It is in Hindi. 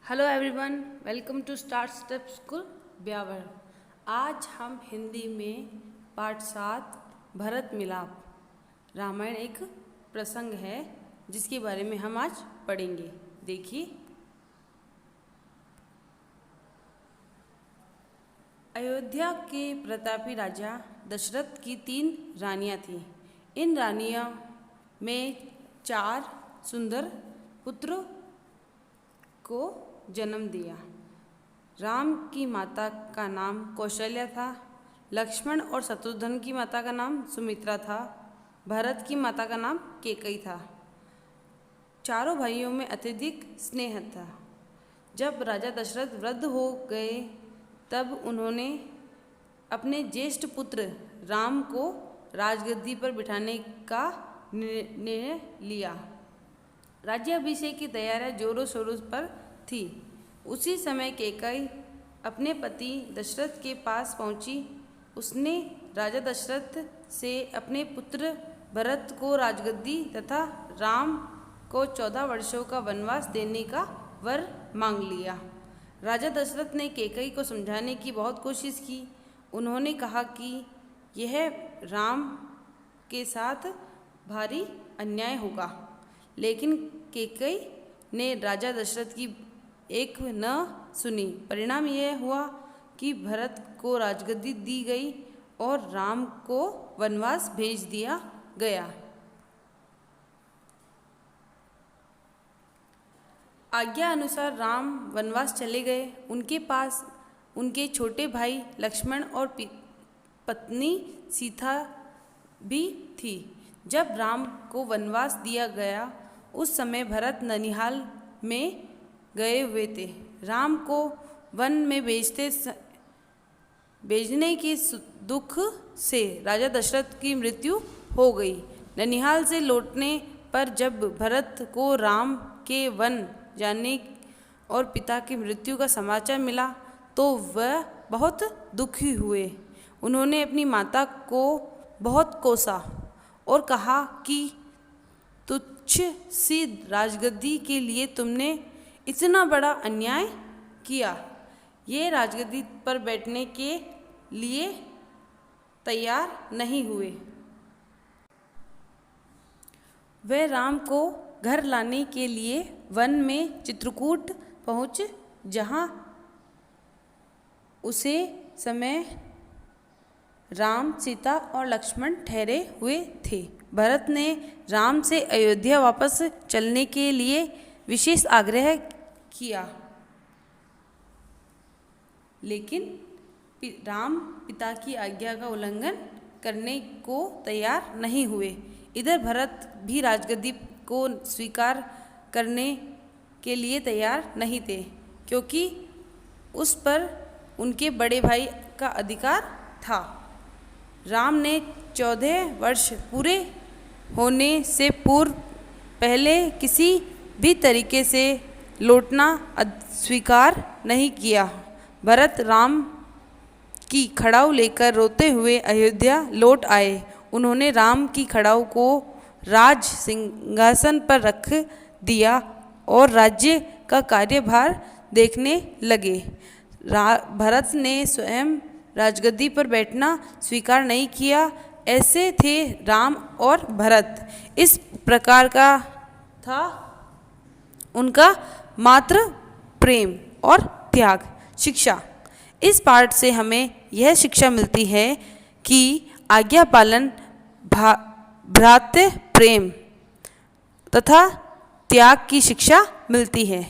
Hello everyone, welcome to start step school Beawar. आज हम हिंदी में पाठ 7 भरत मिलाप रामायण एक प्रसंग है जिसके बारे में हम आज पढ़ेंगे। देखिए, अयोध्या के प्रतापी राजा दशरथ की 3 रानियां थीं। इन रानियों में 4 सुंदर पुत्र को जन्म दिया। राम की माता का नाम कौशल्या था, लक्ष्मण और शत्रुघ्न की माता का नाम सुमित्रा था, भरत की माता का नाम कैकेयी था। चारों भाइयों में अत्यधिक स्नेह था। जब राजा दशरथ वृद्ध हो गए तब उन्होंने अपने ज्येष्ठ पुत्र राम को राजगद्दी पर बिठाने का निर्णय लिया। राज्याभिषेक की तैयारियां जोरों शोरों पर थी। उसी समय कैकेयी अपने पति दशरथ के पास पहुंची। उसने राजा दशरथ से अपने पुत्र भरत को राजगद्दी तथा राम को 14 वर्षों का वनवास देने का वर मांग लिया। राजा दशरथ ने कैकेयी को समझाने की बहुत कोशिश की। उन्होंने कहा कि यह राम के साथ भारी अन्याय होगा, लेकिन कैकेयी ने राजा दशरथ की एक न सुनी। परिणाम यह हुआ कि भरत को राजगद्दी दी गई और राम को वनवास भेज दिया गया। आज्ञा अनुसार राम वनवास चले गए। उनके पास उनके छोटे भाई लक्ष्मण और पत्नी सीता भी थी। जब राम को वनवास दिया गया उस समय भरत ननिहाल में गए हुए थे। राम को वन में भेजने के दुख से राजा दशरथ की मृत्यु हो गई। ननिहाल से लौटने पर जब भरत को राम के वन जाने और पिता की मृत्यु का समाचार मिला तो वह बहुत दुखी हुए। उन्होंने अपनी माता को बहुत कोसा और कहा कि तुच्छ सी राजगद्दी के लिए तुमने इतना बड़ा अन्याय किया। ये राजगद्दी पर बैठने के लिए तैयार नहीं हुए। वे राम को घर लाने के लिए वन में चित्रकूट पहुँचे, जहाँ उसे समय राम, सीता और लक्ष्मण ठहरे हुए थे। भरत ने राम से अयोध्या वापस चलने के लिए विशेष आग्रह किया, लेकिन राम पिता की आज्ञा का उल्लंघन करने को तैयार नहीं हुए। इधर भरत भी राजगद्दी को स्वीकार करने के लिए तैयार नहीं थे, क्योंकि उस पर उनके बड़े भाई का अधिकार था। राम ने 14 वर्ष पूरे होने से पूर्व पहले किसी भी तरीके से लौटना स्वीकार नहीं किया। भरत राम की खड़ाऊ लेकर रोते हुए अयोध्या लौट आए। उन्होंने राम की खड़ाऊ को राज सिंहासन पर रख दिया और राज्य का कार्यभार देखने लगे। भरत ने स्वयं राजगद्दी पर बैठना स्वीकार नहीं किया। ऐसे थे राम और भरत। इस प्रकार का था उनका मात्र प्रेम और त्याग। शिक्षा। इस पाठ से हमें यह शिक्षा मिलती है कि आज्ञा पालन, भ्रातृ प्रेम तथा त्याग की शिक्षा मिलती है।